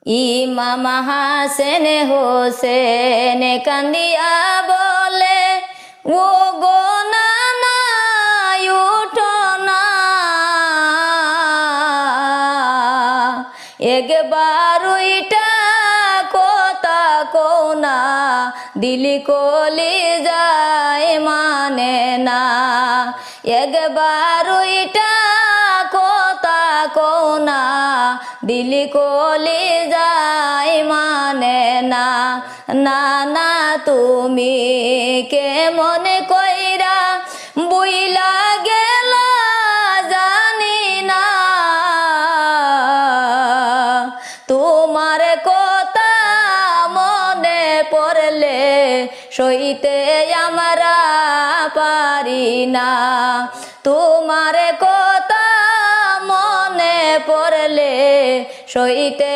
ইমাম হাসেন হোসেন কান্দিয়া বলে, ও গো নানা উঠো না, একবার ওইটা কথা কও না, দিলি কলি যায় মানে না, একবার ওইটা কথা কও না, দিলি কলি যায় মানে না। নানা তুমি কেমন কইরা বুইলা গেলা জানি না, তোমার কথা মনে পড়লে সইতে আমরা পারি না, তোমার কথা মনে পড়লে সইতে